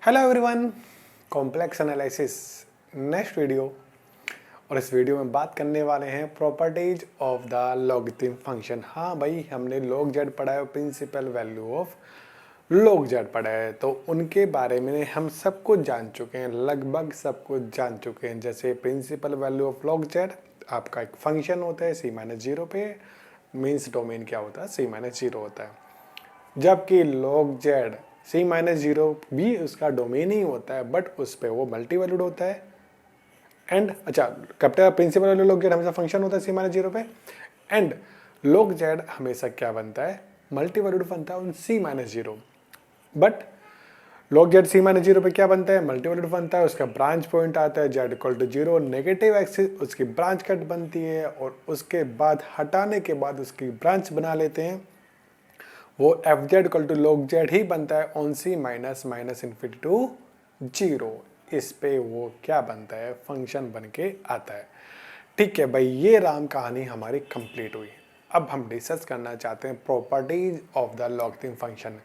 Hello everyone, complex analysis next video. और इस video में बात करने वाले हैं properties of the logarithm function. हाँ भाई, हमने log z पढ़ा है, principal value of log z पढ़ा है, तो उनके बारे में हम सब कुछ जान चुके हैं, लगभग सब कुछ जान चुके हैं। जैसे principal value of log z आपका एक फंक्शन होता है c-0 पे, मीन्स डोमेन क्या होता है c-0 होता है, जबकि log z c-0 भी उसका डोमेन ही होता है, बट उस पर वो मल्टी वैल्यूड होता है। एंड अच्छा, capital principal value log z हमेशा फंक्शन होता है c-0 पे, एंड log z हमेशा क्या बनता है, मल्टी वैल्यूड बनता है उन c-0। But log z c-0 पे क्या बनता है, मल्टी वैल्यूड बनता है, उसका ब्रांच पॉइंट आता है z=0, नेगेटिव एक्सिस उसकी ब्रांच कट बनती है, और उसके बाद हटाने के बाद उसकी ब्रांच बना लेते हैं, वो fz=log z ही बनता है ऑन c -∞ टू 0। इस पे वो क्या बनता है, फंक्शन बन के आता है। ठीक है भाई, ये राम कहानी हमारी कंप्लीट हुई। अब हम डिस्कस करना चाहते हैं properties of the logarithm function.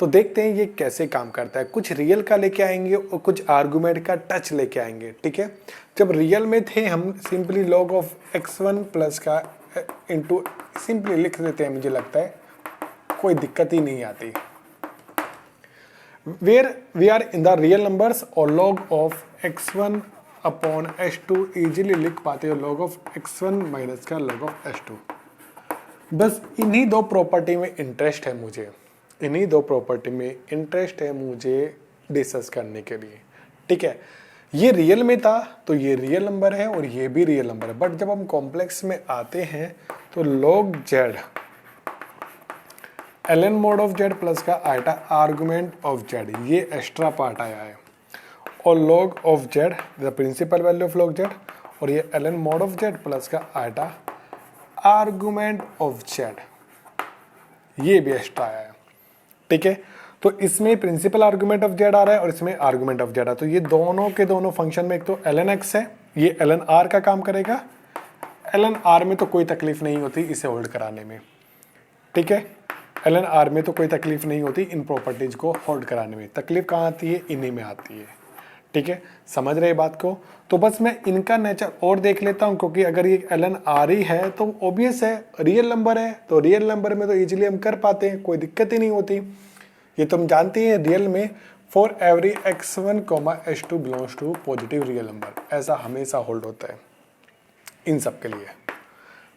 तो देखते हैं ये कैसे काम करता है। कुछ रियल का लेके आएंगे और कुछ आर्गुमेंट का टच लेके आएंगे। ठीक है, जब रियल में थे हम simply log of x1 plus का इंटू सिंपली लिख देते हैं, मुझे लगता है कोई दिक्कत ही नहीं आती। Where we are in the real numbers और log of x1 upon h2 easily लिख पाते हो log ऑफ x1 माइनस का log ऑफ h2। बस इन्हीं दो प्रॉपर्टी में इंटरेस्ट है मुझे, इन्हीं दो प्रॉपर्टी में इंटरेस्ट है मुझे डिस्कस करने के लिए। ठीक है, ये रियल में था तो ये रियल नंबर है और ये भी रियल नंबर है, बट जब हम कॉम्प्लेक्स में आते हैं तो log z ln mod of z plus का आइटा आर्गुमेंट ऑफ z, ये एक्स्ट्रा पार्ट आया है, और log of z the principal value of log z, और ये ln mod of z plus का आइटा आर्गुमेंट ऑफ z, ये भी एक्स्ट्रा आया है। ठीक है, तो इसमें प्रिंसिपल आर्गुमेंट ऑफ z आ रहा है और इसमें आर्गुमेंट ऑफ z आ रहा है। तो ये दोनों के दोनों फंक्शन में एक तो ln x है, ये ln r का काम करेगा। ln r में तो कोई तकलीफ नहीं होती इसे होल्ड कराने में। ठीक है, ln r में तो कोई तकलीफ नहीं होती इन प्रॉपर्टीज को होल्ड कराने में, तकलीफ कहाँ आती है, इन्हीं में आती है। ठीक है, समझ रहे बात को। तो बस मैं इनका नेचर और देख लेता हूँ, क्योंकि अगर ये ln r ही है तो ऑब्वियस है रियल नंबर है, तो रियल नंबर में तो इजीली हम कर पाते हैं, कोई दिक्कत ही नहीं होती। ये तुम जानती हैं रियल में for every x1, h2 belongs to positive real number, ऐसा हमेशा होल्ड होता है इन सब के लिए।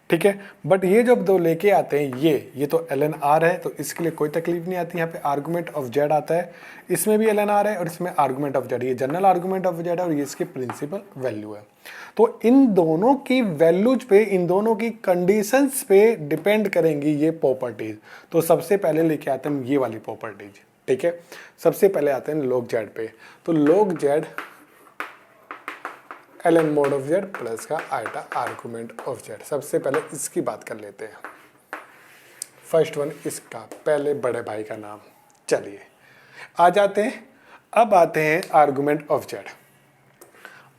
ठीक है, बट ये जब दो लेके आते हैं ये तो ln r है, तो इसके लिए कोई तकलीफ नहीं आती। यहाँ पे आर्गुमेंट ऑफ z आता है, इसमें भी ln r है और इसमें आर्गुमेंट ऑफ z, ये जनरल आर्गुमेंट ऑफ z है और ये इसकी प्रिंसिपल वैल्यू है। तो इन दोनों की वैल्यूज पे, इन दोनों की कंडीशंस पे डिपेंड करेंगी ये प्रॉपर्टीज। तो सबसे पहले लेके आते हैं ये वाली प्रॉपर्टीज। ठीक है, सबसे पहले आते हैं log z पे। तो log z ln mod of z plus का आइटा आर्गुमेंट ऑफ z, सबसे पहले इसकी बात कर लेते हैं। फर्स्ट वन इसका, पहले बड़े भाई का नाम। चलिए आ जाते हैं, अब आते हैं argument of z।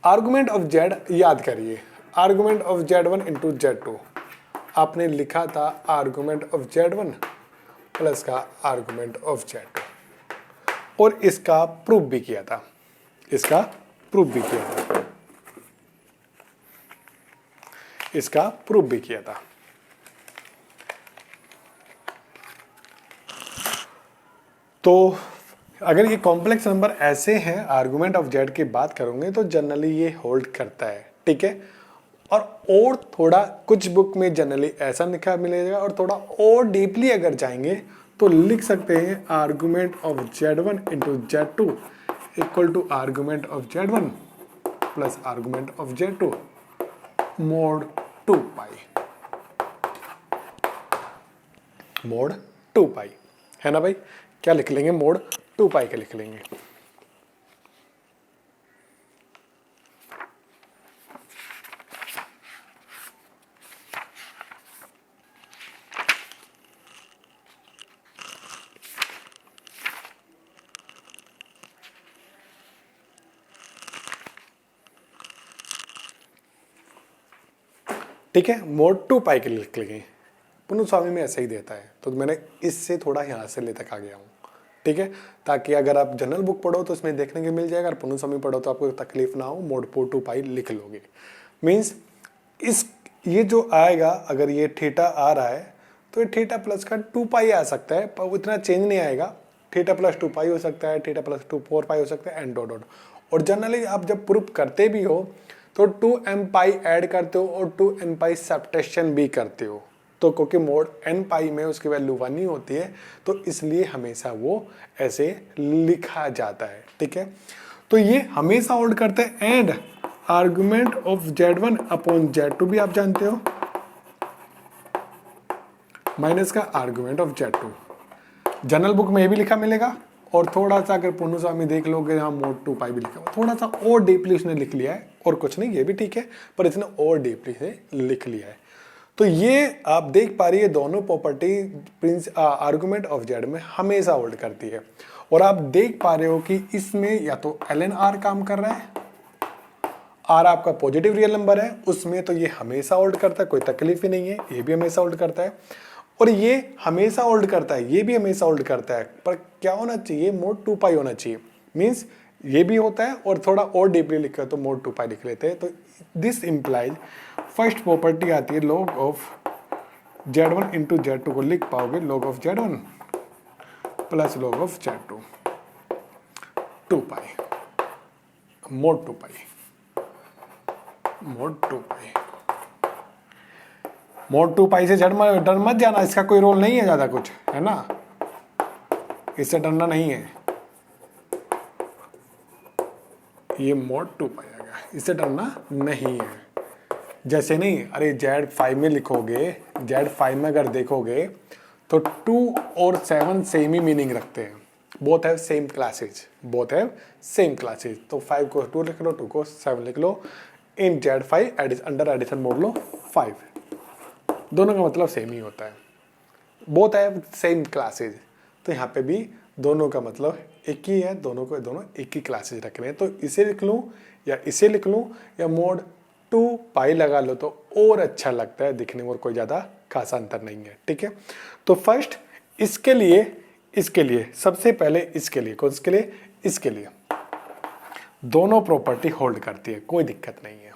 Argument of z याद करिए, argument of z1 into z2 आपने लिखा था आर्गुमेंट ऑफ z1 प्लस का आर्गुमेंट ऑफ z2, और इसका प्रूफ भी किया था, इसका प्रूफ भी किया था, इसका प्रूफ भी किया था। तो अगर ये कॉम्प्लेक्स नंबर ऐसे हैं, आर्गुमेंट ऑफ z की बात करोगे तो जनरली ये होल्ड करता है। ठीक है, और थोड़ा कुछ बुक में जनरली ऐसा लिखा मिलेगा, और थोड़ा और डीपली अगर जाएंगे तो लिख सकते हैं argument of z1 into z2 equal to argument of z1 plus argument of z2 mod 2 pi, mod 2 pi है ना भाई। क्या लिख लेंगे, मोड 2 पाई के लिख लेंगे। ठीक है, मोड 2 पाई के लिए लिख लेंगे। पुनु स्वामी में ऐसा ही देता है, तो मैंने इससे थोड़ा यहाँ से ले तक आ गया हूँ। ठीक है, ताकि अगर आप जनरल बुक पढ़ो तो उसमें देखने के मिल जाएगा, अगर पुनः समय पढ़ो तो आपको तकलीफ ना हो, मोड 4 टू पाई लिख लोगे। मीन्स इस ये जो आएगा, अगर ये थीटा आ रहा है तो ये थीटा प्लस का 2 पाई आ सकता है, पर उतना चेंज नहीं आएगा। थीटा प्लस 2 पाई हो सकता है, थीटा प्लस 2 4 पाई हो सकता है, एंड डॉट डॉट। और जनरली आप जब प्रूफ करते भी हो तो 2m पाई ऐड करते हो और 2n पाई सब्ट्रैक्शन भी करते हो, तो क्योंकि मोड n पाई में उसकी वैल्यू 1 ही होती है, तो इसलिए हमेशा वो ऐसे लिखा जाता है। ठीक है, तो ये हमेशा होल्ड करते हैं। And argument of Z1 upon Z2 भी आप जानते हो, माइनस का argument of Z2। General book में ये भी लिखा मिलेगा, और थोड़ा सा अगर पुनुस्वामी देख लोगे यहाँ मोड 2 पाई भी लिखा हुआ, थोड़ा सा और डीपली उसने लिख लिया है, और कुछ नहीं, ये भी ठीक है, पर इसने और डीपली से लिख लिया है। तो ये आप देख पा रही है दोनों प्रॉपर्टी आर्गुमेंट ऑफ जेड में हमेशा होल्ड करती है। और आप देख पा रहे हो कि इसमें या तो ln r काम कर रहा है, r आपका पॉजिटिव रियल नंबर है, उसमें तो ये हमेशा होल्ड करता है, कोई तकलीफ ही नहीं है, ये भी हमेशा होल्ड करता है, और ये हमेशा होल्ड करता है, ये भी हमेशा होल्ड करता है। पर क्या होना चाहिए, मोड 2 पाई होना चाहिए। मीन्स ये भी होता है, और थोड़ा और डीपली लिखा तो मोड 2 पाई लिख लेते हैं। तो दिस इंप्लाइज फर्स्ट प्रॉपर्टी आती है log of Z1 into Z2 को लिख पाओगे log of Z1 plus log of Z2 2 pi mod 2 pi mod 2 pi mod 2 पाई से डर मत जाना, इसका कोई रोल नहीं है ज्यादा कुछ, है ना, इससे डरना नहीं है। ये मोड 2 पाई आ गया, इससे डरना नहीं है। जैसे नहीं, अरे Z5 में लिखोगे, Z5 में अगर देखोगे तो 2 और 7 सेम ही मीनिंग रखते हैं, both have same classes, both have same classes. तो 5 को 2 लिख लो, 2 को 7 लिख लो, इन Z5 अंडर एडिशन मोड लो 5, दोनों का मतलब सेम ही होता है, बोथ हैव सेम क्लासेज। तो यहाँ पे भी दोनों का मतलब एक ही है, दोनों को दोनों एक ही क्लासेज रख रहे हैं। तो इसे लिख लूँ या इसे लिख लूँ या मोड 2 पाई लगा लो तो और अच्छा लगता है दिखने में, और कोई ज़्यादा खासा अंतर नहीं है। ठीक है, तो फर्स्ट इसके लिए सबसे पहले इसके लिए, कौन इसके लिए, इसके लिए दोनों प्रॉपर्टी होल्ड करती है, कोई दिक्कत नहीं है,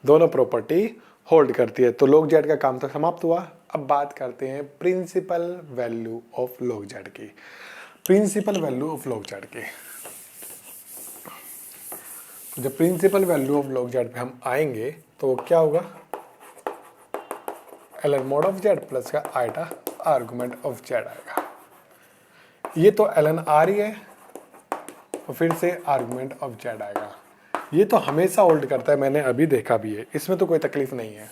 दोनों प्रॉपर्टी होल्ड करती है। तो log z का काम तो समाप्त हुआ। अब बात करते हैं principal value of log z की। Principal value of log z की, जब principal value of log z पे हम आएंगे तो क्या होगा, ln mod of z plus का आइटा आर्गुमेंट ऑफ z आएगा। ये तो ln r ही है, और फिर से आर्गुमेंट ऑफ z आएगा। ये तो हमेशा होल्ड करता है, मैंने अभी देखा भी है, इसमें तो कोई तकलीफ नहीं है।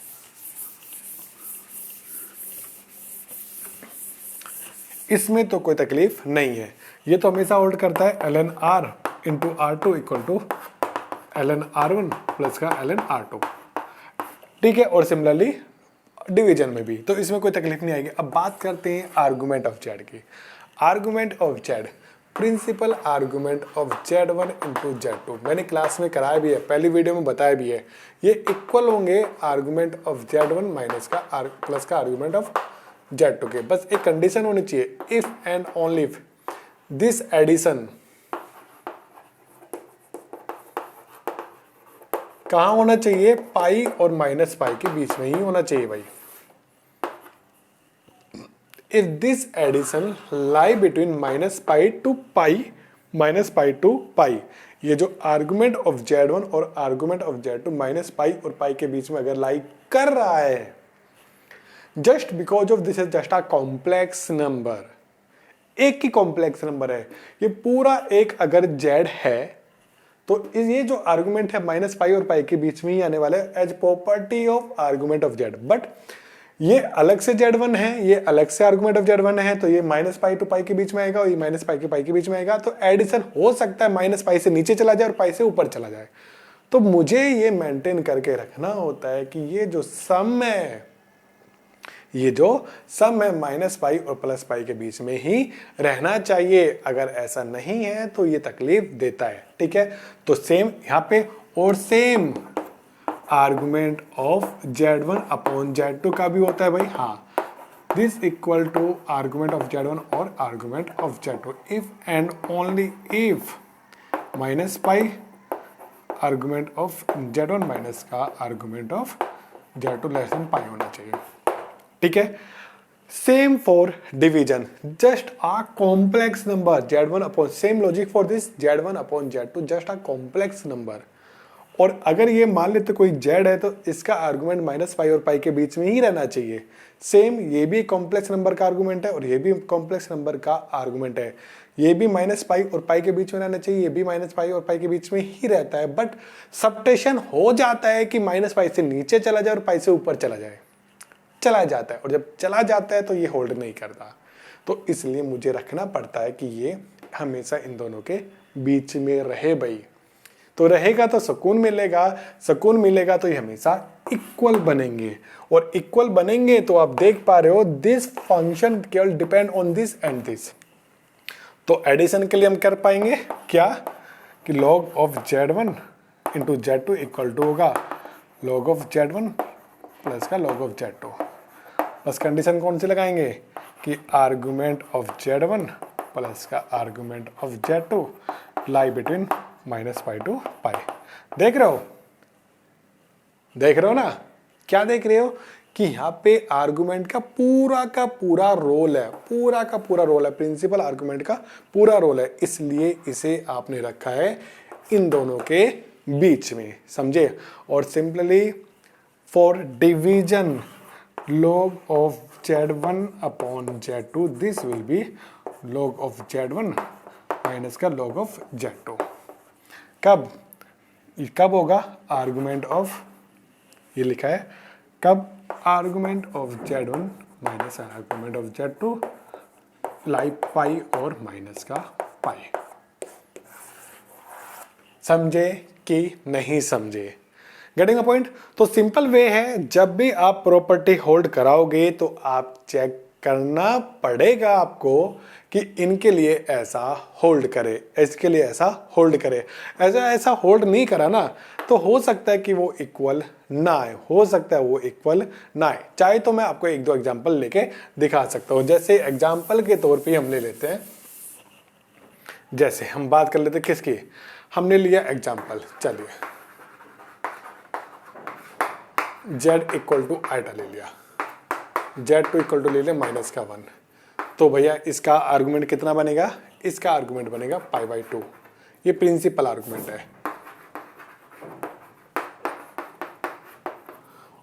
इसमें तो कोई तकलीफ नहीं है, ये तो हमेशा होल्ड करता है। ln r into R2 equal to ln R1 plus का ln R2। ठीक है, और सिमिलरली डिवीजन में भी, तो इसमें कोई तकलीफ नहीं आएगी। अब बात करते हैं आर्गुमेंट ऑफ z की। Argument of z, principal argument of Z1 into Z2 मैंने क्लास में कराया भी है, पहली वीडियो में बताया भी है। ये इक्वल होंगे आर्गुमेंट ऑफ Z1 माइनस का प्लस का आर्गुमेंट ऑफ Z2 के। बस एक कंडीशन होनी चाहिए, if and only if this addition कहाँ होना चाहिए, पाई और माइनस पाई के बीच में ही होना चाहिए भाई। If this addition lie between minus pi to pi, minus pi to pi, ये जो argument of Z1 और argument of Z2 minus pi और pi के बीच में अगर लाई कर रहा है, just because of this is just a complex number, एक ही complex number है, ये पूरा एक अगर Z है तो ये जो आर्गुमेंट है माइनस पाई और पाई के बीच में ही आने वाला है as property of argument of Z। But ये अलग से Z1 है, ये अलग से आर्गुमेंट ऑफ Z1 है, तो ये माइनस पाई टू पाई के बीच में आएगा और ये माइनस पाई के बीच में आएगा। तो एडिशन हो सकता है माइनस पाई से नीचे चला जाए और पाई से ऊपर चला जाए। तो मुझे ये मेंटेन करके रखना होता है कि ये जो सम है माइनस पाई और प्लस पाई के बीच में ही रहना चाहिए। अगर ऐसा नहीं है तो ये तकलीफ देता है। ठीक है, तो सेम यहाँ पे, और same argument of Z1 upon Z2 का भी होता है भाई। हाँ, this equal to argument of Z1 और argument of Z2 if and only if minus pi argument of Z1 minus का argument of Z2 less than pi होना चाहिए। ठीक है, same for division, just a complex number Z1 upon, same logic for this Z1 upon Z2, just a complex number. और अगर ये मान लेते कोई Z है तो इसका आर्गुमेंट माइनस पाई और पाई के बीच में ही रहना चाहिए। सेम ये भी कॉम्प्लेक्स नंबर का आर्गुमेंट है और ये भी कॉम्प्लेक्स नंबर का आर्गुमेंट है। ये भी माइनस पाई और पाई के बीच में रहना चाहिए, ये भी माइनस पाई और पाई के बीच में ही रहता है। बट सबटेशन हो जाता है कि माइनस पाई से नीचे चला जाए और पाई से ऊपर चला जाता है, और जब चला जाता है तो ये होल्ड नहीं करता। तो इसलिए मुझे रखना पड़ता है कि ये हमेशा इन दोनों के बीच में रहे भाई। तो रहेगा तो सुकून मिलेगा तो ये हमेशा इक्वल बनेंगे, और इक्वल बनेंगे तो आप देख पा रहे हो दिस फंक्शन केवल depend on this and this. तो एडिशन के लिए हम कर पाएंगे क्या कि log of Z1 into Z2 equal to होगा log ऑफ Z1 प्लस का log ऑफ Z2। बस कंडीशन कौन सी लगाएंगे कि आर्गुमेंट ऑफ Z1 प्लस का argument of Z2 lie between minus pi to pi. देख रहे हो ना, क्या देख रहे हो कि यहाँ पे आर्गुमेंट का पूरा रोल है, प्रिंसिपल आर्गुमेंट का पूरा रोल है, इसलिए इसे आपने रखा है इन दोनों के बीच में, समझे। और simply for division log of Z1 upon Z2 this will be log of Z1 minus का log ऑफ Z2। कब होगा आर्गुमेंट ऑफ, ये लिखा है कब, argument of Z1 minus argument of Z2 like pi और माइनस का पाई। समझे कि नहीं समझे? Getting a point? तो सिंपल वे है, जब भी आप प्रॉपर्टी होल्ड कराओगे तो आप चेक करना पड़ेगा आपको कि इनके लिए ऐसा होल्ड करे, इसके लिए ऐसा होल्ड करे। ऐसा होल्ड नहीं करा ना तो हो सकता है कि वो इक्वल ना आए, चाहे तो मैं आपको एक दो एग्जांपल लेके दिखा सकता हूँ। जैसे एग्जांपल के तौर पे हम ले लेते हैं, जैसे हम बात कर लेते हैं किसकी, हमने लिया एग्जांपल, चलिए Z इक्वल टू आइटा ले लिया, Z2 इक्वल टू ले लिया माइनस का 1। तो भैया इसका आर्गुमेंट कितना बनेगा, इसका आर्गुमेंट बनेगा पाई बाई 2। ये प्रिंसिपल आर्गुमेंट है,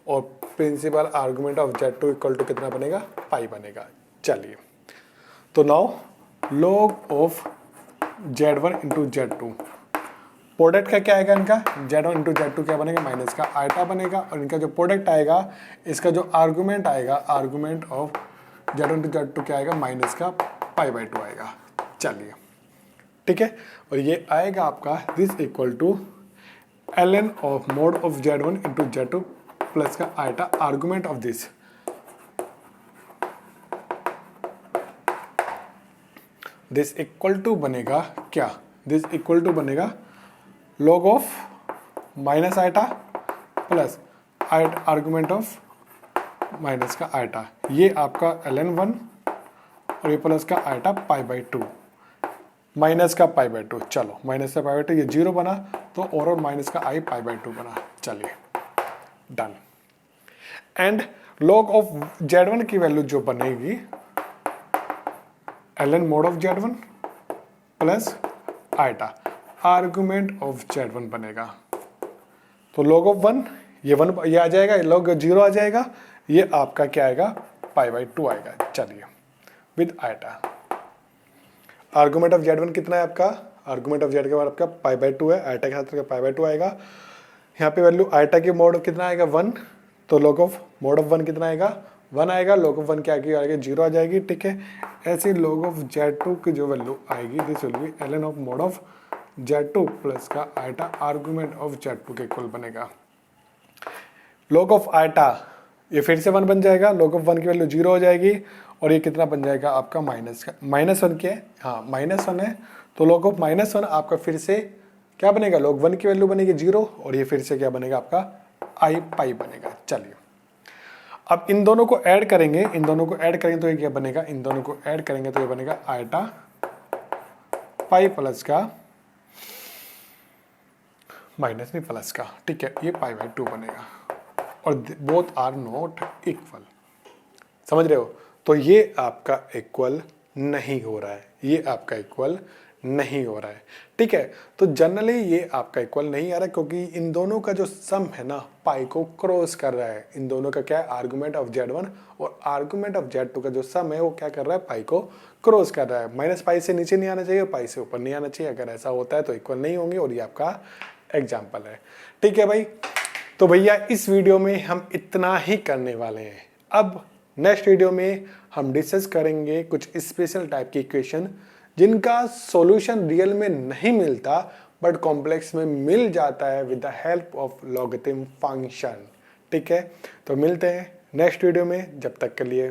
और principal argument of Z2 equal to कितना बनेगा, पाई बनेगा। चलिए, तो now log of Z1 into Z2, product का क्या आएगा इनका, Z1 इंटू Z2 क्या बनेगा, माइनस का आइटा बनेगा, और इनका जो प्रोडक्ट आएगा, इसका जो आर्गुमेंट आएगा, argument of Z1 into Z2 क्या आएगा, माइनस का पाई बाई 2 आएगा। चलिए ठीक है, और ये आएगा आपका this equal to ln of mod of Z1 into Z2 plus का iota argument of this, this equal to बनेगा क्या, दिस इक्वल टू बनेगा log of minus iota plus argument of minus का आइटा, ये आपका ln1 और ये plus का आइटा पाई बाई 2, माइनस का पाई बाई 2। चलो माइनस का पाई बाई 2 ये 0 बना, तो और माइनस का आई पाई बाई 2 बना। चलिए done. And log of Z1 की वैल्यू जो बनेगी ln mod of Z1 plus iota argument of Z1 बनेगा। तो log ऑफ 1 ये आ जाएगा, log 0 आ जाएगा, ये आपका क्या आएगा, पाई बाई 2 आएगा। चलिए with iota, argument of Z1 कितना है आपका, आर्गुमेंट ऑफ Z के बाद आपका पाई बाई 2 है, आइटा के साथ पाई बाई 2 आएगा। यहाँ पे वैल्यू आइटा की मोड कितना आएगा, 1, तो log ऑफ मोड ऑफ 1 कितना आएगा, 1 आएगा, log ऑफ 1 क्या आएगी, 0 आ जाएगी। ठीक है, ऐसे log ऑफ Z2 की जो वैल्यू आएगी this will B ln of mod of Z2 plus का आइटा आर्गुमेंट ऑफ Z2 के इक्वल बनेगा। log ऑफ आइटा ये फिर से 1 बन जाएगा, log ऑफ 1 की वैल्यू 0 हो जाएगी, और ये कितना बन जाएगा आपका -1 क्या है, हाँ -1 है, तो log ऑफ -1 आपका फिर से क्या बनेगा, log 1 की वैल्यू बनेगी 0, और ये फिर से क्या बनेगा आपका आई पाई बनेगा। चलिए अब इन दोनों को ऐड करेंगे, इन दोनों को ऐड करेंगे तो ये क्या बनेगा, इन दोनों को ऐड करेंगे तो ये बनेगा आयटा पाई प्लस का माइनस में प्लस का, ठीक है, ये पाई बाई 2 बनेगा और बोथ आर नॉट इक्वल। समझ रहे हो? तो ये आपका इक्वल नहीं हो रहा है, ये आपका इक्वल नहीं हो रहा है, ठीक है। तो जनरली ये आपका इक्वल नहीं आ रहा है क्योंकि इन दोनों का जो सम है ना पाई को क्रॉस कर रहा है। इन दोनों का क्या है, आर्गुमेंट ऑफ Z1 और आर्गुमेंट ऑफ Z2 का जो सम है वो क्या कर रहा है, पाई को क्रॉस कर रहा है। माइनस पाई से नीचे नहीं आना चाहिए, पाई से ऊपर नहीं आना चाहिए। अगर ऐसा होता है तो इक्वल नहीं होंगे और ये आपका एग्जाम्पल है, ठीक है भाई। तो भैया इस वीडियो में हम इतना ही करने वाले हैं। अब नेक्स्ट वीडियो में हम डिस्कस करेंगे कुछ स्पेशल टाइप की इक्वेशन जिनका सॉल्यूशन रियल में नहीं मिलता बट कॉम्प्लेक्स में मिल जाता है with the help of logarithm function, ठीक है। तो मिलते हैं नेक्स्ट वीडियो में, जब तक के लिए